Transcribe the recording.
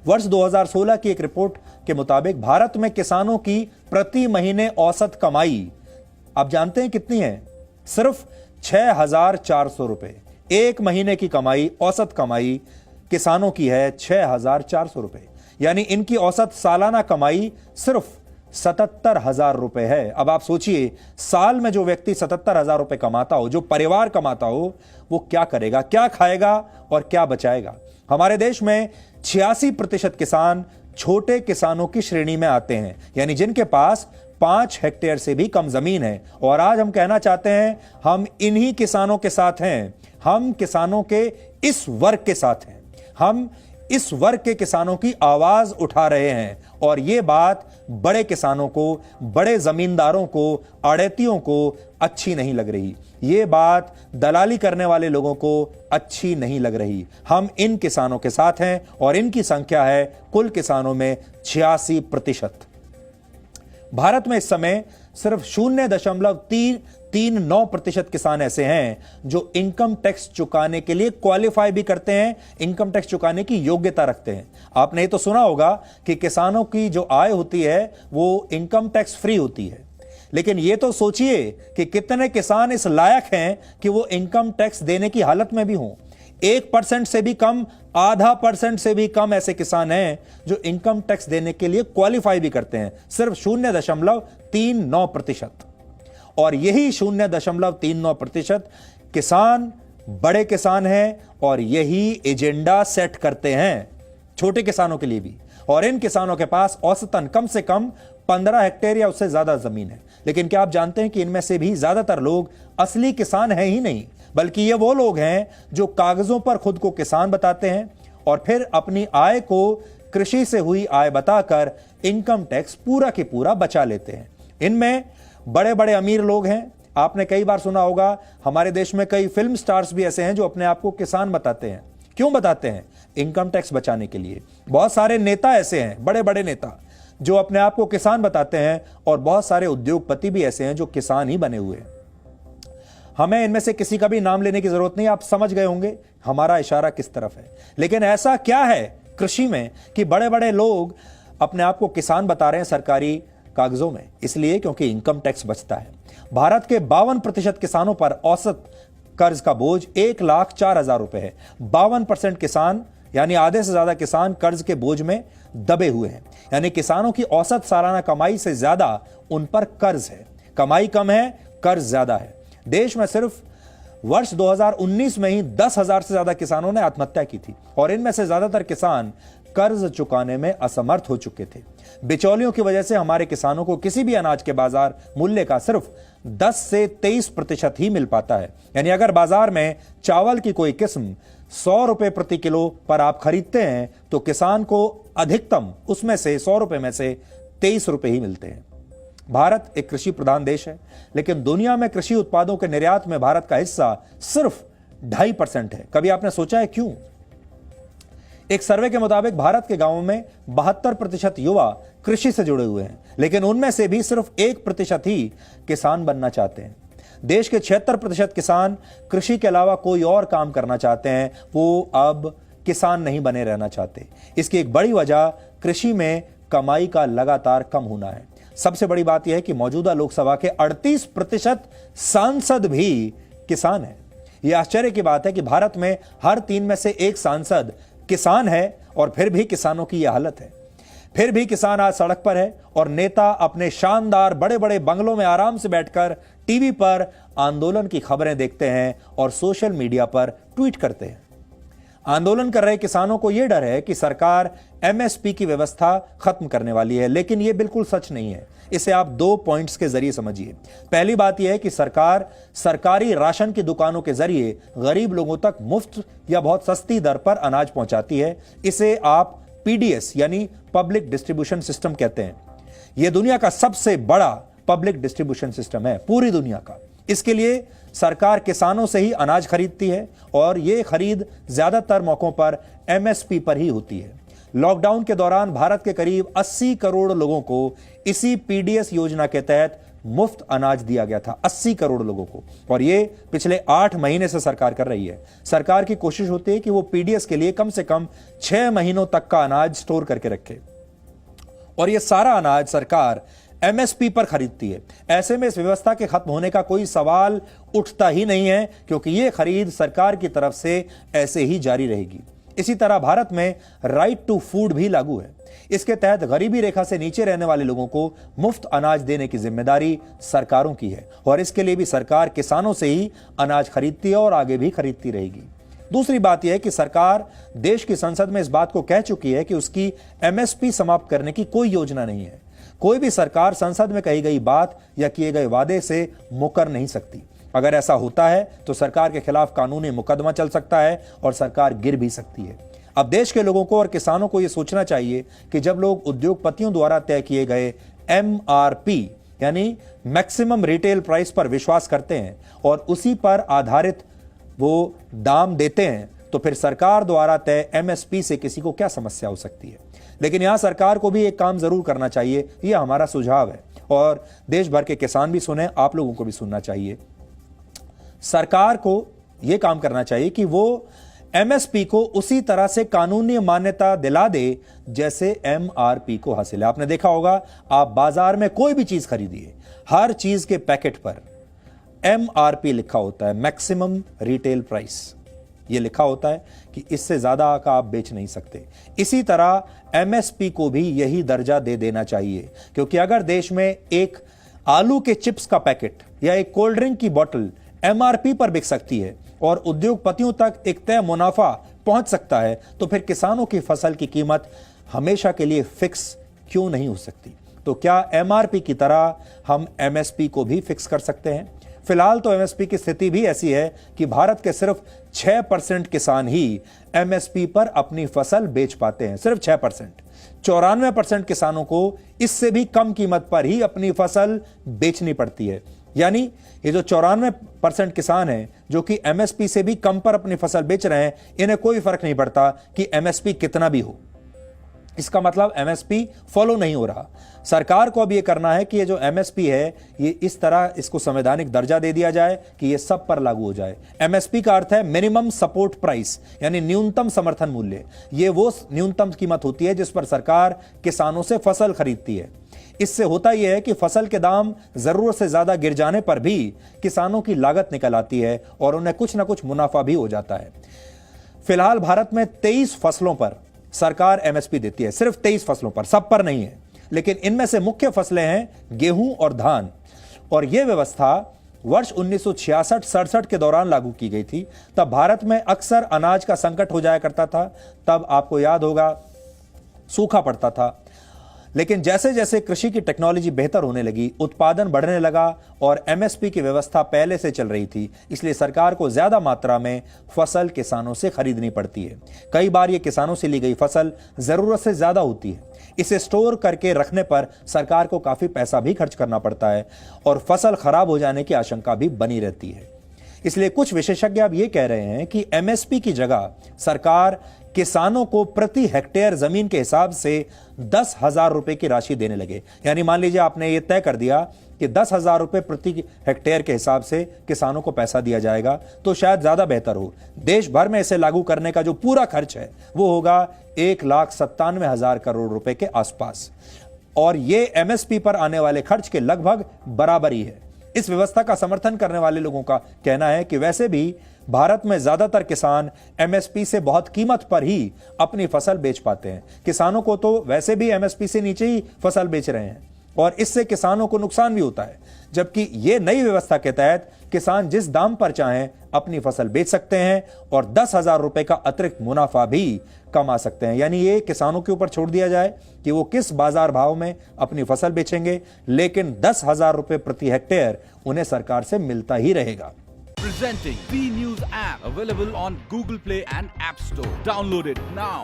वर्ष 2016 की एक रिपोर्ट के मुताबिक भारत में किसानों की प्रति महीने औसत कमाई आप जानते हैं कितनी है? सिर्फ 6,400 रुपए। एक महीने की कमाई, औसत कमाई किसानों की है 6,400 रुपए। यानी इनकी औसत सालाना कमाई सिर्फ 77,000 रुपए है। अब आप सोचिए, साल में जो व्यक्ति 77,000 रुपए कमाता हो, जो परिवार कमाता हो, वो क्या करेगा, क्या खाएगा और क्या बचाएगा? हमारे देश में 86% किसान छोटे किसानों की श्रेणी में आते हैं, यानी जिनके पास 5 हेक्टेयर से भी कम जमीन है। और आज हम कहना चाहते हैं, हम इन्हीं किसानों के साथ हैं। हम किसानों के इस वर्ग के साथ हैं। हम इस वर्ग के किसानों की आवाज उठा रहे हैं। और यह बात बड़े किसानों को, बड़े जमींदारों को, आड़तियों को अच्छी नहीं लग रही। यह बात दलाली करने वाले लोगों को अच्छी नहीं लग रही। हम इन किसानों के साथ हैं और इनकी संख्या है कुल किसानों में 86%। भारत में इस समय सिर्फ 0.339% किसान ऐसे हैं जो इनकम टैक्स चुकाने के लिए क्वालिफाई भी करते हैं, इनकम टैक्स चुकाने की योग्यता रखते हैं। आपने ये तो सुना होगा कि किसानों की जो आय होती है वो इनकम टैक्स फ्री होती है, लेकिन ये तो सोचिए कि कितने किसान इस लायक हैं कि वो इनकम टैक्स देने की हालत में भी हों। 1% से भी कम, 0.5% से भी कम ऐसे किसान हैं जो इनकम टैक्स देने के लिए क्वालिफाई भी करते हैं, सिर्फ 0.39%। और यही 0.39% किसान बड़े किसान हैं और यही एजेंडा सेट करते हैं छोटे किसानों के लिए भी। और इन किसानों के पास औसतन कम से कम 15 हेक्टेयर या उससे ज्यादा जमीन है। लेकिन क्या आप जानते हैं कि इनमें से भी ज्यादातर लोग असली किसान हैं ही नहीं, बल्कि ये वो लोग हैं जो कागजों पर खुद को किसान बताते हैं और फिर अपनी आय को कृषि से हुई आय बताकर इनकम टैक्स पूरा के पूरा बचा लेते हैं। इनमें बड़े बड़े अमीर लोग हैं। आपने कई बार सुना होगा, हमारे देश में कई फिल्म स्टार्स भी ऐसे हैं जो अपने आप को किसान बताते हैं। क्यों बताते हैं? इनकम टैक्स बचाने के लिए। बहुत सारे नेता ऐसे हैं, बड़े बड़े नेता, जो अपने आप को किसान बताते हैं। और बहुत सारे उद्योगपति भी ऐसे हैं जो किसान ही बने हुए हैं। हमें इनमें से किसी का भी नाम लेने की जरूरत नहीं, आप समझ गए होंगे हमारा इशारा किस तरफ है। लेकिन ऐसा क्या है कृषि में कि बड़े बड़े लोग अपने आप को किसान बता रहे हैं सरकारी कागजों में? इसलिए क्योंकि इनकम टैक्स बचता है। भारत के 52% किसानों पर औसत कर्ज का बोझ 1,04,000 रुपए है। 52% किसान, यानी आधे से ज्यादा किसान कर्ज के बोझ में दबे हुए हैं। यानी किसानों की औसत सालाना कमाई से ज्यादा उन पर कर्ज है। कमाई कम है, कर्ज ज्यादा है। देश में सिर्फ वर्ष 2019 में ही 10,000 से ज्यादा किसानों ने आत्महत्या की थी और इनमें से ज्यादातर किसान कर्ज चुकाने में असमर्थ हो चुके थे। बिचौलियों की वजह से हमारे किसानों को किसी भी अनाज के बाजार मूल्य का सिर्फ 10 से 23% ही मिल पाता है। यानी अगर बाजार में चावल की कोई किस्म 100 रुपए प्रति किलो पर आप खरीदते हैं तो किसान को अधिकतम उसमें से 100 रुपए में से 23 रुपए ही मिलते हैं। भारत एक कृषि प्रधान देश है, लेकिन दुनिया में कृषि उत्पादों के निर्यात में भारत का हिस्सा सिर्फ 2.5% है। कभी आपने सोचा है क्यों? एक सर्वे के मुताबिक भारत के गांवों में 72% युवा कृषि से जुड़े हुए हैं, लेकिन उनमें से भी सिर्फ 1% ही किसान बनना चाहते हैं। देश के 76% किसान कृषि के अलावा कोई और काम करना चाहते हैं, वो अब किसान नहीं बने रहना चाहते। इसकी एक बड़ी वजह कृषि में कमाई का लगातार कम होना है। सबसे बड़ी बात यह है कि मौजूदा लोकसभा के 38% सांसद भी किसान हैं। यह आश्चर्य की बात है कि भारत में हर 3 में से 1 सांसद किसान है और फिर भी किसानों की यह हालत है। फिर भी किसान आज सड़क पर है और नेता अपने शानदार बड़े बड़े बंगलों में आराम से बैठकर टीवी पर आंदोलन की खबरें देखते हैं और सोशल मीडिया पर ट्वीट करते हैं। आंदोलन कर रहे किसानों को यह डर है कि सरकार एमएसपी की व्यवस्था खत्म करने वाली है, लेकिन यह बिल्कुल सच नहीं है। इसे आप 2 पॉइंट्स के जरिए समझिए। पहली बात यह है कि सरकार सरकारी राशन की दुकानों के जरिए गरीब लोगों तक मुफ्त या बहुत सस्ती दर पर अनाज पहुंचाती है। इसे आप पीडीएस यानी पब्लिक डिस्ट्रीब्यूशन सिस्टम कहते हैं। यह दुनिया का सबसे बड़ा पब्लिक डिस्ट्रीब्यूशन सिस्टम है, पूरी दुनिया का। इसके लिए सरकार किसानों से ही अनाज खरीदती है और यह खरीद ज्यादातर मौकों पर एमएसपी पर ही होती है। लॉकडाउन के दौरान भारत के करीब 80 करोड़ लोगों को इसी पीडीएस योजना के तहत मुफ्त अनाज दिया गया था 80 करोड़ लोगों को, और ये पिछले 8 महीने से सरकार कर रही है। सरकार की कोशिश होती है कि वो पीडीएस के लिए कम से कम 6 महीनों तक का अनाज स्टोर करके रखे, और ये सारा अनाज सरकार एमएसपी पर खरीदती है। ऐसे में इस व्यवस्था के खत्म होने का कोई सवाल उठता ही नहीं है, क्योंकि यह खरीद सरकार की तरफ से ऐसे ही जारी रहेगी। इसी तरह भारत में राइट टू फूड भी लागू है। इसके तहत गरीबी रेखा से नीचे रहने वाले लोगों को मुफ्त अनाज देने की जिम्मेदारी सरकारों की है, और इसके लिए भी सरकार किसानों से ही अनाज खरीदती है और आगे भी खरीदती रहेगी। दूसरी बात यह है कि सरकार देश की संसद में इस बात को कह चुकी है कि उसकी एमएसपी समाप्त करने की कोई योजना नहीं है। कोई भी सरकार संसद में कही गई बात या किए गए वादे से मुकर नहीं सकती। अगर ऐसा होता है तो सरकार के खिलाफ कानूनी मुकदमा चल सकता है और सरकार गिर भी सकती है। अब देश के लोगों को और किसानों को यह सोचना चाहिए कि जब लोग उद्योगपतियों द्वारा तय किए गए एमआरपी यानी मैक्सिमम रिटेल प्राइस पर विश्वास करते हैं और उसी पर आधारित वो दाम देते हैं, तो फिर सरकार द्वारा तय एमएसपी से किसी को क्या समस्या हो सकती है। लेकिन यहां सरकार को भी एक काम जरूर करना चाहिए, यह हमारा सुझाव है, और देश भर के किसान भी सुने, आप लोगों को भी सुनना चाहिए। सरकार को यह काम करना चाहिए कि वो एमएसपी को उसी तरह से कानूनी मान्यता दिला दे जैसे एमआरपी को हासिल है। आपने देखा होगा, आप बाजार में कोई भी चीज खरीदिए, हर चीज के पैकेट पर एमआरपी लिखा होता है, मैक्सिमम रिटेल प्राइस। यह लिखा होता है कि इससे ज्यादा का आप बेच नहीं सकते। इसी तरह एमएसपी को भी यही दर्जा दे देना चाहिए, क्योंकि अगर देश में एक आलू के चिप्स का पैकेट या एक कोल्ड ड्रिंक की बोतल एमआरपी पर बिक सकती है और उद्योगपतियों तक एक तय मुनाफा पहुंच सकता है, तो फिर किसानों की फसल की कीमत हमेशा के लिए फिक्स क्यों नहीं हो सकती? तो क्या एमआरपी की तरह हम एमएसपी को भी फिक्स कर सकते हैं? फिलहाल तो एमएसपी की स्थिति भी ऐसी है कि भारत के सिर्फ 6% किसान ही एमएसपी पर अपनी फसल बेच पाते हैं, सिर्फ 6%। 94% किसानों को इससे भी कम कीमत पर ही अपनी फसल बेचनी पड़ती है। यानी ये जो 94% किसान हैं जो कि एमएसपी से भी कम पर अपनी फसल बेच रहे हैं, इन्हें कोई फर्क नहीं पड़ता कि एमएसपी कितना भी हो। इसका मतलब एमएसपी फॉलो नहीं हो रहा। सरकार को अब यह करना है कि ये जो एमएसपी है, ये इस तरह इसको संवैधानिक दर्जा दे दिया जाए कि ये सब पर लागू हो जाए। एमएसपी का अर्थ है मिनिमम सपोर्ट प्राइस, यानी न्यूनतम समर्थन मूल्य। ये वो न्यूनतम कीमत होती है जिस पर सरकार किसानों से फसल खरीदती है। इससे होता यह है कि फसल के दाम जरूरत से ज्यादा गिर जाने पर भी किसानों की लागत निकल आती है और उन्हें कुछ ना कुछ मुनाफा भी हो जाता है। फिलहाल भारत में 23 फसलों पर सरकार एमएसपी देती है, सिर्फ 23 फसलों पर, सब पर नहीं है। लेकिन इनमें से मुख्य फसलें हैं गेहूं और धान, और यह व्यवस्था वर्ष 1966-67 के दौरान लागू की गई थी। तब भारत में अक्सर अनाज का संकट हो जाया करता था। तब आपको याद होगा सूखा पड़ता था। लेकिन जैसे जैसे कृषि की टेक्नोलॉजी बेहतर होने लगी, उत्पादन बढ़ने लगा और एमएसपी की व्यवस्था पहले से चल रही थी, इसलिए सरकार को ज्यादा मात्रा में फसल किसानों से खरीदनी पड़ती है। कई बार ये किसानों से ली गई फसल जरूरत से ज्यादा होती है। इसे स्टोर करके रखने पर सरकार को काफी पैसा भी खर्च करना पड़ता है और फसल खराब हो जाने की आशंका भी बनी रहती है। इसलिए कुछ विशेषज्ञ अब ये कह रहे हैं कि एमएसपी की जगह सरकार किसानों को प्रति हेक्टेयर जमीन के हिसाब से 10,000 रुपए की राशि देने लगे। यानी मान लीजिए आपने ये तय कर दिया कि 10,000 रुपए प्रति हेक्टेयर के हिसाब से किसानों को पैसा दिया जाएगा, तो शायद ज्यादा बेहतर हो। देश भर में इसे लागू करने का जो पूरा खर्च है वो होगा 1,97,000 करोड़ रुपए के आसपास, और ये एमएसपी पर आने वाले खर्च के लगभग बराबर ही है। इस व्यवस्था का समर्थन करने वाले लोगों का कहना है कि वैसे भी भारत में ज्यादातर किसान एमएसपी से बहुत कीमत पर ही अपनी फसल बेच पाते हैं। किसानों को तो वैसे भी एमएसपी से नीचे ही फसल बेच रहे हैं और इससे किसानों को नुकसान भी होता है। जबकि ये नई व्यवस्था के तहत किसान जिस दाम पर चाहें अपनी फसल बेच सकते हैं और 10,000 रुपए का अतिरिक्त मुनाफा भी कमा सकते हैं। यानी ये किसानों के ऊपर छोड़ दिया जाए कि वो किस बाजार भाव में अपनी फसल बेचेंगे, लेकिन 10,000 रुपए प्रति हेक्टेयर उन्हें सरकार से मिलता ही रहेगा। Presenting B News app available on Google Play and App Store. Download it now.